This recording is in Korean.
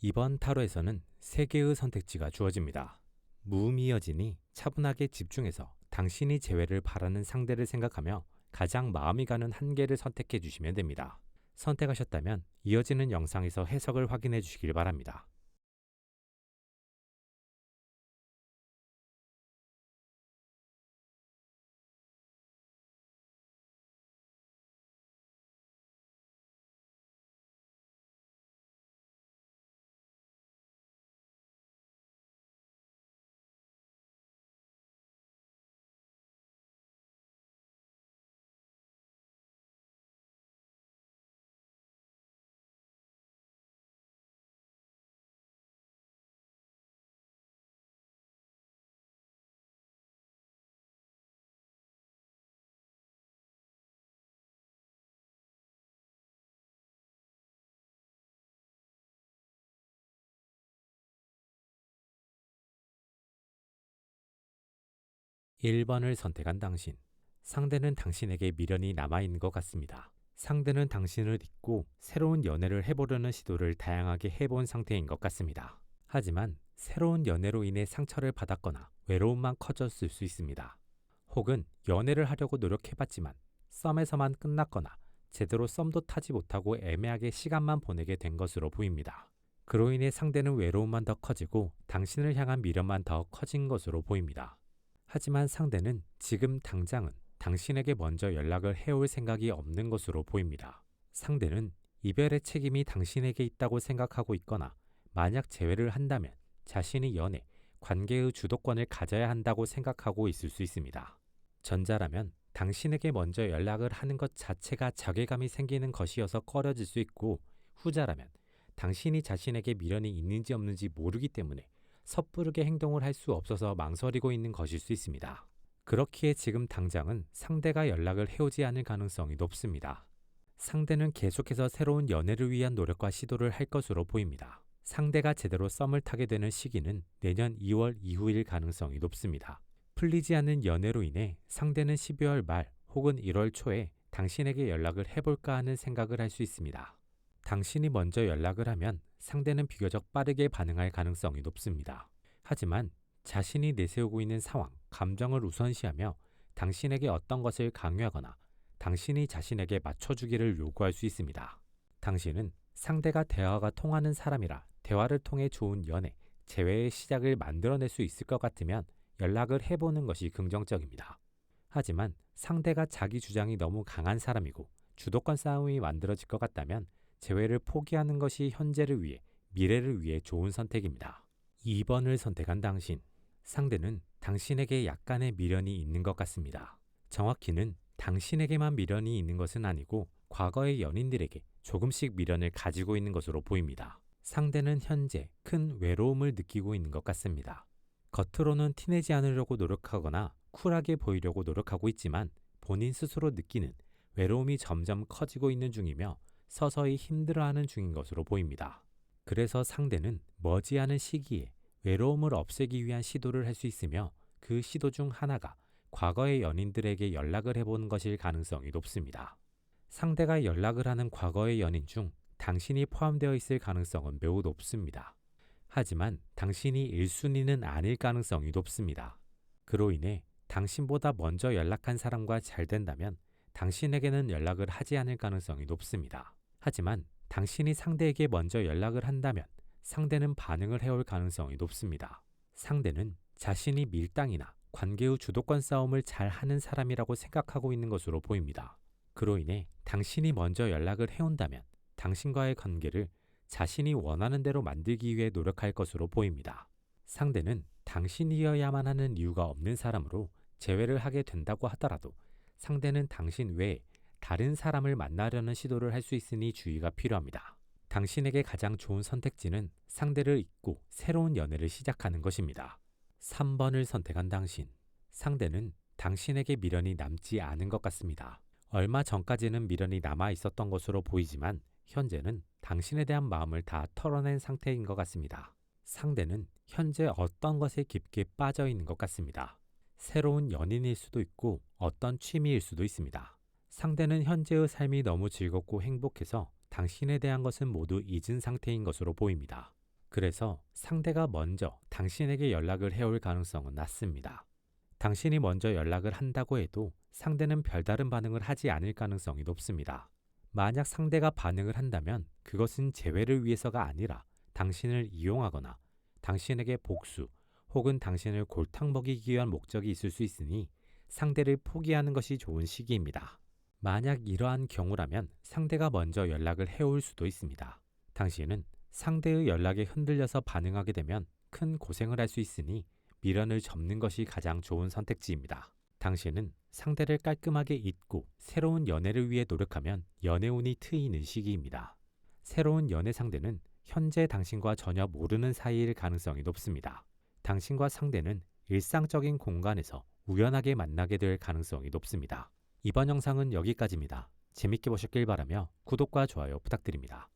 이번 타로에서는 3개의 선택지가 주어집니다. 무의미여지니 차분하게 집중해서 당신이 재회를 바라는 상대를 생각하며 가장 마음이 가는 한 개를 선택해 주시면 됩니다. 선택하셨다면 이어지는 영상에서 해석을 확인해 주시길 바랍니다. 1번을 선택한 당신. 상대는 당신에게 미련이 남아있는 것 같습니다. 상대는 당신을 잊고 새로운 연애를 해보려는 시도를 다양하게 해본 상태인 것 같습니다. 하지만 새로운 연애로 인해 상처를 받았거나 외로움만 커졌을 수 있습니다. 혹은 연애를 하려고 노력해봤지만 썸에서만 끝났거나 제대로 썸도 타지 못하고 애매하게 시간만 보내게 된 것으로 보입니다. 그로 인해 상대는 외로움만 더 커지고 당신을 향한 미련만 더 커진 것으로 보입니다. 하지만 상대는 지금 당장은 당신에게 먼저 연락을 해올 생각이 없는 것으로 보입니다. 상대는 이별의 책임이 당신에게 있다고 생각하고 있거나 만약 재회를 한다면 자신이 연애, 관계의 주도권을 가져야 한다고 생각하고 있을 수 있습니다. 전자라면 당신에게 먼저 연락을 하는 것 자체가 자괴감이 생기는 것이어서 꺼려질 수 있고, 후자라면 당신이 자신에게 미련이 있는지 없는지 모르기 때문에 섣부르게 행동을 할 수 없어서 망설이고 있는 것일 수 있습니다. 그렇기에 지금 당장은 상대가 연락을 해오지 않을 가능성이 높습니다. 상대는 계속해서 새로운 연애를 위한 노력과 시도를 할 것으로 보입니다. 상대가 제대로 썸을 타게 되는 시기는 내년 2월 이후일 가능성이 높습니다. 풀리지 않는 연애로 인해 상대는 12월 말 혹은 1월 초에 당신에게 연락을 해볼까 하는 생각을 할 수 있습니다. 당신이 먼저 연락을 하면 상대는 비교적 빠르게 반응할 가능성이 높습니다. 하지만 자신이 내세우고 있는 상황, 감정을 우선시하며 당신에게 어떤 것을 강요하거나 당신이 자신에게 맞춰주기를 요구할 수 있습니다. 당신은 상대가 대화가 통하는 사람이라 대화를 통해 좋은 연애, 재회의 시작을 만들어낼 수 있을 것 같으면 연락을 해보는 것이 긍정적입니다. 하지만 상대가 자기 주장이 너무 강한 사람이고 주도권 싸움이 만들어질 것 같다면 재회를 포기하는 것이 현재를 위해, 미래를 위해 좋은 선택입니다. 2번을 선택한 당신. 상대는 당신에게 약간의 미련이 있는 것 같습니다. 정확히는 당신에게만 미련이 있는 것은 아니고 과거의 연인들에게 조금씩 미련을 가지고 있는 것으로 보입니다. 상대는 현재 큰 외로움을 느끼고 있는 것 같습니다. 겉으로는 티내지 않으려고 노력하거나 쿨하게 보이려고 노력하고 있지만 본인 스스로 느끼는 외로움이 점점 커지고 있는 중이며 서서히 힘들어하는 중인 것으로 보입니다. 그래서 상대는 머지않은 시기에 외로움을 없애기 위한 시도를 할 수 있으며 그 시도 중 하나가 과거의 연인들에게 연락을 해보는 것일 가능성이 높습니다. 상대가 연락을 하는 과거의 연인 중 당신이 포함되어 있을 가능성은 매우 높습니다. 하지만 당신이 1순위는 아닐 가능성이 높습니다. 그로 인해 당신보다 먼저 연락한 사람과 잘 된다면 당신에게는 연락을 하지 않을 가능성이 높습니다. 하지만 당신이 상대에게 먼저 연락을 한다면 상대는 반응을 해올 가능성이 높습니다. 상대는 자신이 밀당이나 관계의 주도권 싸움을 잘 하는 사람이라고 생각하고 있는 것으로 보입니다. 그로 인해 당신이 먼저 연락을 해온다면 당신과의 관계를 자신이 원하는 대로 만들기 위해 노력할 것으로 보입니다. 상대는 당신이어야만 하는 이유가 없는 사람으로 재회를 하게 된다고 하더라도 상대는 당신 외에 다른 사람을 만나려는 시도를 할 수 있으니 주의가 필요합니다. 당신에게 가장 좋은 선택지는 상대를 잊고 새로운 연애를 시작하는 것입니다. 3번을 선택한 당신. 상대는 당신에게 미련이 남지 않은 것 같습니다. 얼마 전까지는 미련이 남아 있었던 것으로 보이지만 현재는 당신에 대한 마음을 다 털어낸 상태인 것 같습니다. 상대는 현재 어떤 것에 깊게 빠져 있는 것 같습니다. 새로운 연인일 수도 있고 어떤 취미일 수도 있습니다. 상대는 현재의 삶이 너무 즐겁고 행복해서 당신에 대한 것은 모두 잊은 상태인 것으로 보입니다. 그래서 상대가 먼저 당신에게 연락을 해올 가능성은 낮습니다. 당신이 먼저 연락을 한다고 해도 상대는 별다른 반응을 하지 않을 가능성이 높습니다. 만약 상대가 반응을 한다면 그것은 재회를 위해서가 아니라 당신을 이용하거나 당신에게 복수 혹은 당신을 골탕 먹이기 위한 목적이 있을 수 있으니 상대를 포기하는 것이 좋은 시기입니다. 만약 이러한 경우라면 상대가 먼저 연락을 해올 수도 있습니다. 당신은 상대의 연락에 흔들려서 반응하게 되면 큰 고생을 할 수 있으니 미련을 접는 것이 가장 좋은 선택지입니다. 당신은 상대를 깔끔하게 잊고 새로운 연애를 위해 노력하면 연애운이 트이는 시기입니다. 새로운 연애 상대는 현재 당신과 전혀 모르는 사이일 가능성이 높습니다. 당신과 상대는 일상적인 공간에서 우연하게 만나게 될 가능성이 높습니다. 이번 영상은 여기까지입니다. 재밌게 보셨길 바라며 구독과 좋아요 부탁드립니다.